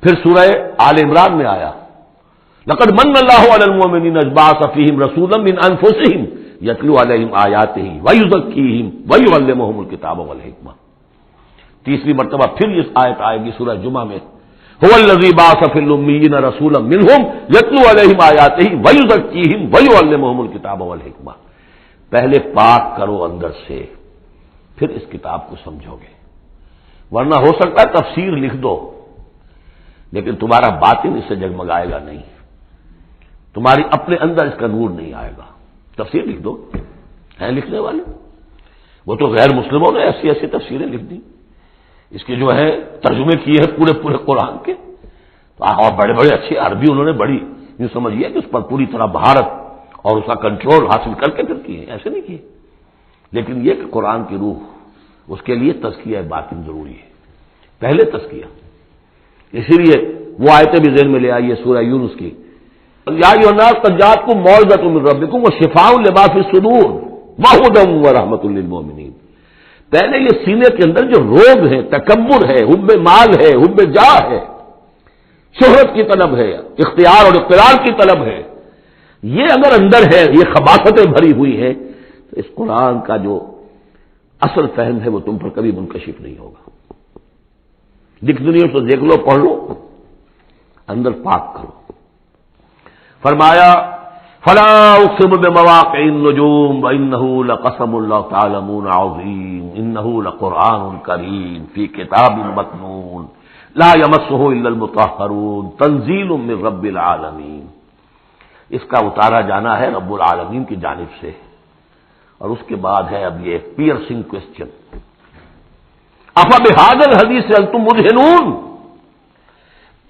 S1: پھر سورہ آل عمران میں آیا لقد من اللہ علی المؤمنین اذ بعث فیہم رسولا من انفسہم یتلو علیہم آیاتہ ویزکیہم ویعلمہم الکتاب والحکمہ. تیسری مرتبہ پھر یہ آیت آئے گی سورہ جمعہ میں، هو الذی بعث فی الامیین رسولا منہم یتلو علیہم آیاتہ ویزکیہم ویعلمہم الکتاب والحکمہ. پہلے پاک کرو اندر سے، پھر اس کتاب کو سمجھو گے. ورنہ ہو سکتا ہے تفسیر لکھ دو لیکن تمہارا باطن اس سے جگمگائے گا نہیں، تمہاری اپنے اندر اس کا نور نہیں آئے گا. تفسیر لکھ دو، ہیں لکھنے والے، وہ تو غیر مسلموں نے ایسی ایسی تفسیریں لکھ دی، اس کے جو ہے ترجمے کیے ہیں پورے پورے قرآن کے، اور بڑے بڑے اچھی عربی انہوں نے بڑی یوں سمجھیے کہ اس پر پوری طرح بہارت اور اس کا کنٹرول حاصل کر کے پھر کیے، ایسے نہیں کیے. لیکن یہ کہ قرآن کی روح، اس کے لیے تزکیہ باطن ضروری ہے، پہلے تزکیہ. اسی لیے وہ آیتیں بھی ذہن میں لے آئیے سورہ یونس کی، یا ایھا الناس قد جاءتکم موعظۃ من ربکم وشفاء لما فی الصدور وہدی ورحمۃ للمؤمنین. پہلے یہ سینے کے اندر جو روگ ہے، تکبر ہے، حب مال ہے، حب جاہ ہے، شہرت کی طلب ہے، اختیار اور اقتدار کی طلب ہے، یہ اگر اندر ہے، یہ خباثتیں بھری ہوئی ہیں، تو اس قرآن کا جو اصل فہم ہے وہ تم پر کبھی منکشف نہیں ہوگا. دکھ دنیا تو دیکھ لو، پڑھ لو، اندر پاک کرو. فرمایا فلا اقسم بمواقع النجوم وانه لقسم لو تعلمون عظیم انه لقرآن کریم فی کتاب مکنون لا یمسہ الا المطہرون تنزیل من رب العالمین. اس کا اتارا جانا ہے رب العالمین کی جانب سے. اور اس کے بعد ہے اب یہ پیئرسنگ کوسچن، افبہذا الحدیث انتم مدہنون،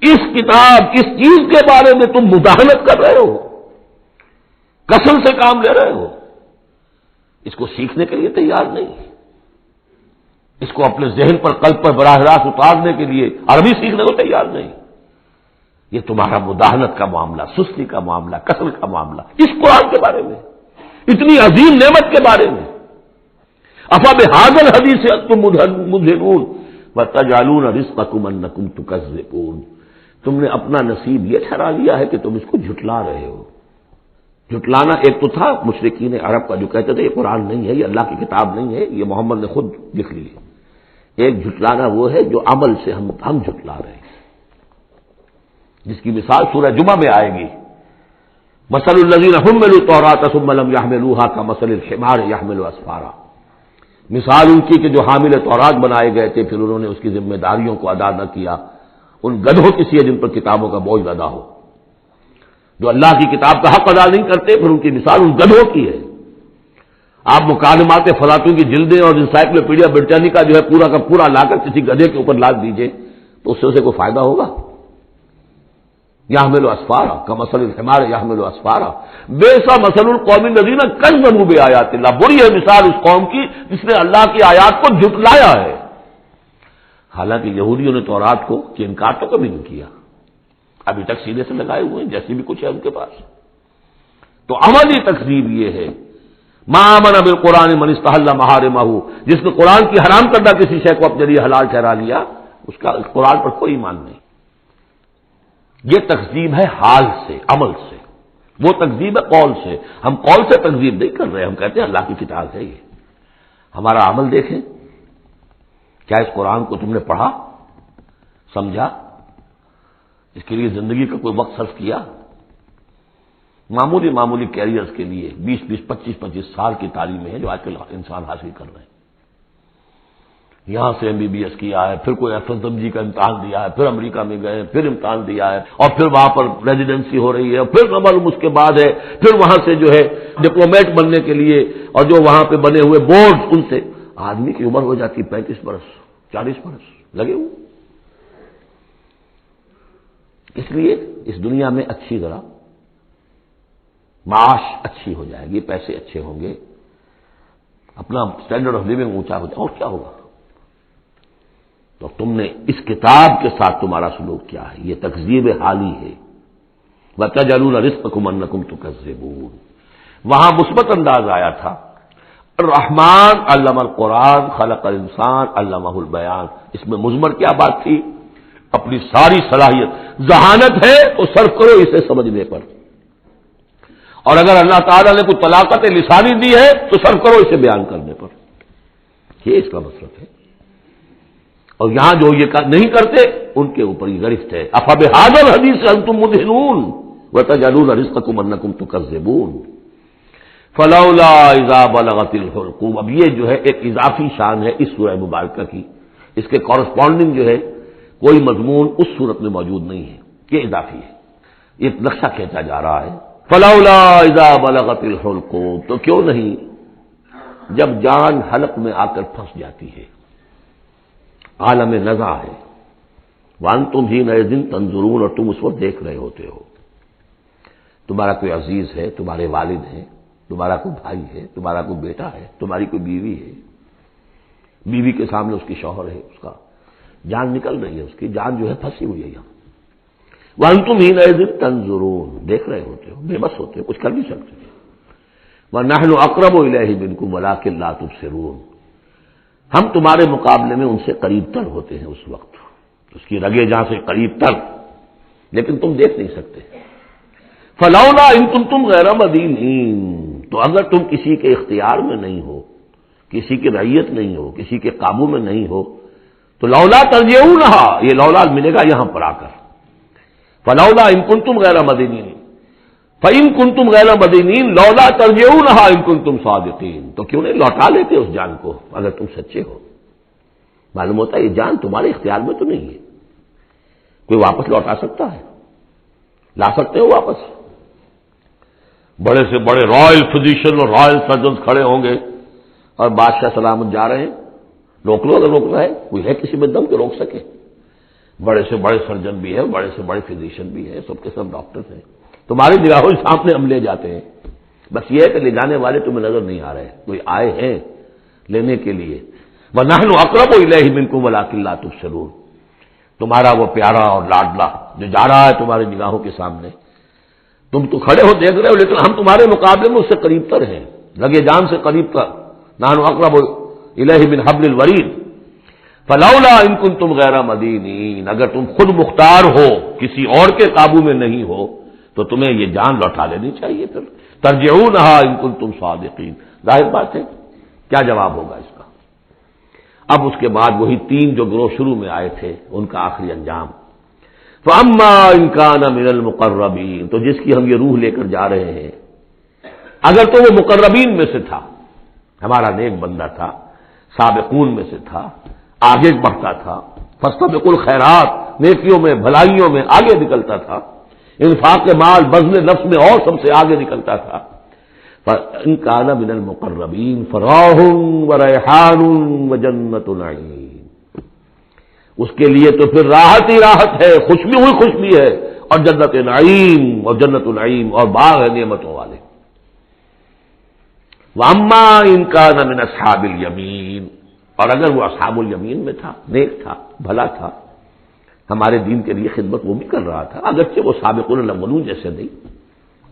S1: اس کتاب، اس چیز کے بارے میں تم مداہنت کر رہے ہو، کسل سے کام لے رہے ہو، اس کو سیکھنے کے لیے تیار نہیں، اس کو اپنے ذہن پر، قلب پر براہ راست اتارنے کے لیے عربی سیکھنے کو تیار نہیں. یہ تمہارا مداہنت کا معاملہ، سستی کا معاملہ، کسل کا معاملہ اس قرآن کے بارے میں، اتنی عظیم نعمت کے بارے میں. افبہذا الحدیث انتم مدہنون وتجعلون رزقکم انکم تکذبون. تم نے اپنا نصیب یہ ٹھہرا لیا ہے کہ تم اس کو جھٹلا رہے ہو. جھٹلانا ایک تو تھا مشرکین عرب کا جو کہتے تھے یہ قرآن نہیں ہے، یہ اللہ کی کتاب نہیں ہے، یہ محمد نے خود لکھ لی. ایک جھٹلانا وہ ہے جو عمل سے ہم جھٹلا رہے ہیں، جس کی مثال سورہ جمعہ میں آئے گی. مثل الذین حملوا التوراۃ ثم لم يحملوها كمثل الحمار يحمل اسفارا. مثال ان کی کہ جو حامل تورات بنائے گئے تھے پھر انہوں نے اس کی ذمہ داریوں کو ادا نہ کیا. ان گدھوں کی سی ہے جن پر کتابوں کا بوجھ ادا ہو، جو اللہ کی کتاب کا حق ادا نہیں کرتے، پھر ان کی مثال ان گدھوں کی ہے. آپ مکالمات فلاطوں کی جلدیں اور انسائکلوپیڈیا برٹانیکا جو ہے پورا کا پورا لا کر کسی گدھے کے اوپر لاد دیجئے تو اس سے اسے کوئی فائدہ ہوگا؟ یحمل اسفارا کمثل الحمار یحمل اسفارا بئس مثل القوم الذین کذبوا بآیات اللہ. بری ہے مثال اس قوم کی جس نے اللہ کی آیات کو جھٹلایا ہے. حالانکہ یہودیوں نے تورات کو کہ انکار تو کبھی نہیں کیا، ابھی تک سینے سے لگائے ہوئے ہیں جیسی بھی کچھ ہے ان کے پاس. تو عملی تکذیب یہ ہے، ما آمن بالقرآن من استحل محارمہ، جس نے قرآن کی حرام کردہ کسی شے کو اپنے لیے حلال ٹھہرا لیا، اس کا قرآن پر کوئی ایمان نہیں. یہ تکذیب ہے حال سے، عمل سے. وہ تکذیب ہے قول سے. ہم قول سے تکذیب نہیں کر رہے، ہم کہتے ہیں اللہ کی کتاب ہے یہ. ہمارا عمل دیکھیں، کیا اس قرآن کو تم نے پڑھا، سمجھا، اس کے لیے زندگی کا کوئی وقت صرف کیا؟ معمولی کیریئرز کے لیے 20 25 سال کی تعلیمیں ہیں جو آج کل انسان حاصل کر رہے ہیں. یہاں سے MBBS کیا ہے، پھر کوئی FSMG کا امتحان دیا ہے، پھر امریکہ میں گئے، پھر امتحان دیا ہے، اور پھر وہاں پر ریزیڈنسی ہو رہی ہے، پھر معلوم اس کے بعد ہے، پھر وہاں سے جو ہے ڈپلومیٹ بننے کے لیے، اور جو وہاں پہ بنے ہوئے بورڈ، ان سے آدمی کی عمر ہو جاتی 35 برس 40 برس لگے ہوئے. اس لیے اس دنیا میں اچھی ذرا معاش اچھی ہو جائے گی، پیسے اچھے ہوں گے، اپنا اسٹینڈرڈ آف لیونگ اونچا ہو جائے، اور کیا ہوگا؟ تو تم نے اس کتاب کے ساتھ تمہارا سلوک کیا ہے، یہ تکذیب حالی ہے. وَتَجْعَلُونَ رِزْقَكُمْ أَنَّكُمْ تُكَذِّبُونَ. وہاں مثبت انداز آیا تھا، الرحمن علم القرآن خلق الانسان علمہ البیان. اس میں مضمر کیا بات تھی؟ اپنی ساری صلاحیت، ذہانت ہے تو صرف کرو اسے سمجھنے پر، اور اگر اللہ تعالیٰ نے کوئی طلاقت لسانی دی ہے تو صرف کرو اسے بیان کرنے پر. یہ اس کا مطلب ہے. اور یہاں جو یہ نہیں کرتے ان کے اوپر یہ گرفت ہے. افبہذا الحدیث انتم مدہنون وتجعلون رزقکم انکم تکذبون فلولا اذا بلغت الحلقوم. اب یہ جو ہے ایک اضافی شان ہے اس سورہ مبارکہ کی، اس کے کورسپونڈنگ جو ہے کوئی مضمون اس صورت میں موجود نہیں ہے، یہ اضافی ہے، یہ نقشہ کھینچا جا رہا ہے. فلولا اذا بلغت الحلقوم، تو کیوں نہیں جب جان حلق میں آ کر پھنس جاتی ہے، عالم نزع ہے، وانتم حینئذ تنظرون، اور تم اس وقت دیکھ رہے ہوتے ہو، تمہارا کوئی عزیز ہے، تمہارے والد ہیں، تمہارا کوئی بھائی ہے، تمہارا کوئی بیٹا ہے، تمہاری کوئی بیوی ہے، بیوی کے سامنے اس کی شوہر ہے، اس کا جان نکل رہی ہے، اس کی جان جو ہے پھنسی ہوئی ہے یہاں. وانتم حینئذ تنظرون، دیکھ رہے ہوتے ہو، بے بس ہوتے ہو، کچھ کر نہیں سکتے. وَنَحْنُ أَقْرَبُ إِلَيْهِ مِنْكُمْ وَلَٰكِن لَّا تُبْصِرُونَ، ہم تمہارے مقابلے میں ان سے قریب تر ہوتے ہیں اس وقت، اس کی رگے جہاں سے قریب تر، لیکن تم دیکھ نہیں سکتے. فلولا ان کنتم غیر مدینین، تو اگر تم کسی کے اختیار میں نہیں ہو، کسی کی رعیت نہیں ہو، کسی کے قابو میں نہیں ہو، تو لولا ترجعونہا، یہ لولا ملے گا یہاں پر آ کر. فلولا ان کنتم غیر مدینین، فإن کنتم غیر مدینین لولا ترجعونہا ان کنتم صادقین، تو کیوں نہیں لوٹا لیتے اس جان کو اگر تم سچے ہو. معلوم ہوتا ہے یہ جان تمہارے اختیار میں تو نہیں ہے، کوئی واپس لوٹا سکتا ہے؟ لا سکتے ہو واپس؟ بڑے سے بڑے رائل فزیشین اور رائل سرجنز کھڑے ہوں گے اور بادشاہ سلامت جا رہے ہیں، روک لو اگر روکنا ہے، کوئی ہے کسی میں دم کہ روک سکے؟ بڑے سے بڑے سرجن بھی ہے، بڑے سے بڑے فزیشین بھی ہے، سب کے سب ڈاکٹرز ہیں، تمہاری نگاہوں کے سامنے ہم لے جاتے ہیں، بس یہ ہے کہ لے جانے والے تمہیں نظر نہیں آ رہے، کوئی آئے ہیں لینے کے لیے. وَنَحْنُ أَقْرَبُ إِلَيْهِ مِنْكُمْ وَلَٰكِن لَّا تُبْصِرُونَ، تمہارا وہ پیارا اور لاڈلا جو جا رہا ہے تمہاری نگاہوں کے سامنے، تم تو کھڑے ہو دیکھ رہے ہو، لیکن ہم تمہارے مقابلے میں اس سے قریب تر ہیں، لگے جان سے قریب تر. نحن اقرب الیہ من حبل الورید فلولا ان کنتم غیر مدینین، اگر تم خود مختار ہو، کسی اور کے قابو میں نہیں ہو، تو تمہیں یہ جان لوٹا لینی چاہیے. پھر ترجعونہا ان کنتم صادقین، ظاہر بات ہے کیا جواب ہوگا اس کا. اب اس کے بعد وہی تین جو گروہ شروع میں آئے تھے ان کا آخری انجام. فَأَمَّا إِن كَانَ مِنَ الْمُقَرَّبِينَ، تو جس کی ہم یہ روح لے کر جا رہے ہیں، اگر تو وہ مقربین میں سے تھا، ہمارا نیک بندہ تھا، سابقون میں سے تھا، آگے بڑھتا تھا، فاستبقوا الخیرات، نیکیوں میں بھلائیوں میں آگے نکلتا تھا، انفاق مال بذل نفس میں اور سب سے آگے نکلتا تھا. فَإِن كَانَ مِنَ الْمُقَرَّبِينَ فَرَاحٌ وَرَيْحَانٌ وَجَنَّتُ نَعِيمٍ، اس کے لیے تو پھر راحت ہی راحت ہے، خوشبی ہوئی خوشبی ہے، اور جنت نعیم، اور جنت النعیم اور باغ ہے نعمتوں والے. وَأَمَّا إِن كَانَ مِنْ أَصْحَابِ الْيَمِينِ، اور اگر وہ اصحاب الیمین میں تھا، نیک تھا، بھلا تھا، ہمارے دین کے لیے خدمت وہ بھی کر رہا تھا، اگرچہ وہ سابقون الاولون جیسے نہیں،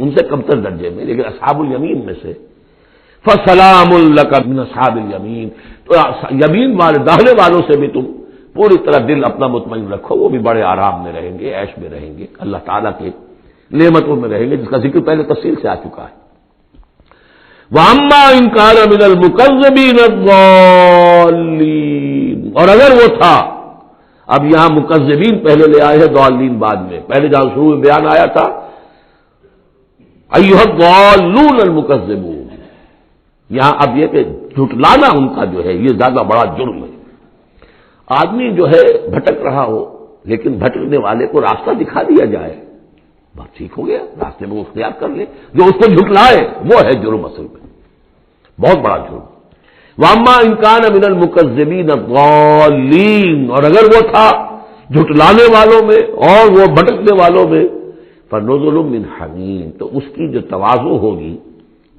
S1: ان سے کمتر درجے میں، لیکن اصحاب الیمین میں سے. فَسَلَامٌ لَّكَ مِنْ أَصْحَابِ الْيَمِينِ، تو یمین والے داہنے والوں سے بھی تم پوری طرح دل اپنا مطمئن رکھو، وہ بھی بڑے آرام میں رہیں گے، عیش میں رہیں گے، اللہ تعالیٰ کے نعمتوں میں رہیں گے، جس کا ذکر پہلے تفصیل سے آ چکا ہے. وَأَمَّا إِن كَانَ مِنَ الْمُكَذِّبِينَ الضَّالِّينَ، اور اگر وہ تھا، اب یہاں مکذبین پہلے لے آئے ہیں، ضالین بعد میں. پہلے جہاں شروع میں بیان آیا تھا ایھا الضالون المکذبون، یہاں اب یہ کہ جھٹلانا ان کا جو ہے یہ زیادہ بڑا جرم ہے. آدمی جو ہے بھٹک رہا ہو، لیکن بھٹکنے والے کو راستہ دکھا دیا جائے، بات ٹھیک ہو گیا، راستے میں وہ اختیار کر لے، جو اس کو جھٹلائے وہ ہے جرم، اصل میں بہت بڑا جرم. وَأَمَّا إِن كَانَ مِنَ الْمُكَذِّبِينَ الضَّالِّينَ، اور اگر وہ تھا جھٹلانے والوں میں اور وہ بھٹکنے والوں میں، فَنُزُلٌ مِّنْ حَمِيمٍ، تو اس کی جو تواضع ہوگی،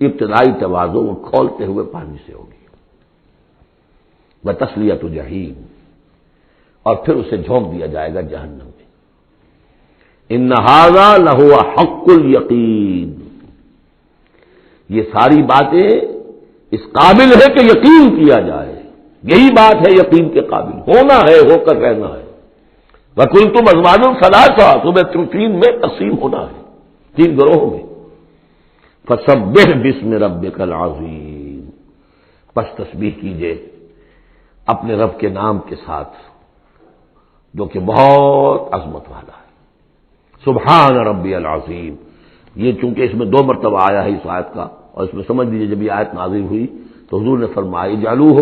S1: ابتدائی تواضع، وہ کھولتے ہوئے پانی سے ہوگی. وَتَصْلِيَةُ جَحِيمٍ، اور پھر اسے جھونک دیا جائے گا جہنم میں. إِنَّ هَذَا لَهُوَ حَقُّ الْيَقِينِ، یہ ساری باتیں اس قابل ہے کہ یقین کیا جائے، یہی بات ہے یقین کے قابل، ہونا ہے، ہو کر رہنا ہے. وَكُنْتُمْ أَزْوَاجًا ثَلَاثًا، تمہیں تین میں تقسیم ہونا ہے، تین گروہوں میں۔ فَسَبِّحْ بِاسْمِ رَبِّكَ الْعَظِيمِ، پس تسبیح کیجئے اپنے رب کے نام کے ساتھ جو کہ بہت عظمت والا ہے۔ سبحان ربی العظیم، یہ چونکہ اس میں دو مرتبہ آیا ہے اس آیت کا، اور اس میں سمجھ لیجیے جب یہ آیت نازل ہوئی تو حضور نے فرمایا اجعلوہ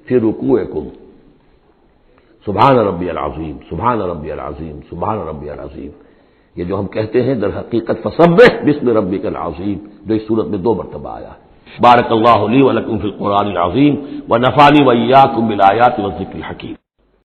S1: فی رکوعکم، سبحان ربی العظیم، سبحان ربی العظیم، سبحان ربی العظیم۔ یہ جو ہم کہتے ہیں در حقیقت فسبح باسم ربک العظیم، جو اس صورت میں دو مرتبہ آیا ہے۔ بارک اللہ لی ولکم فی القرآن العظیم ونفعنی وإیاکم بالآیات والذکر الحکیم۔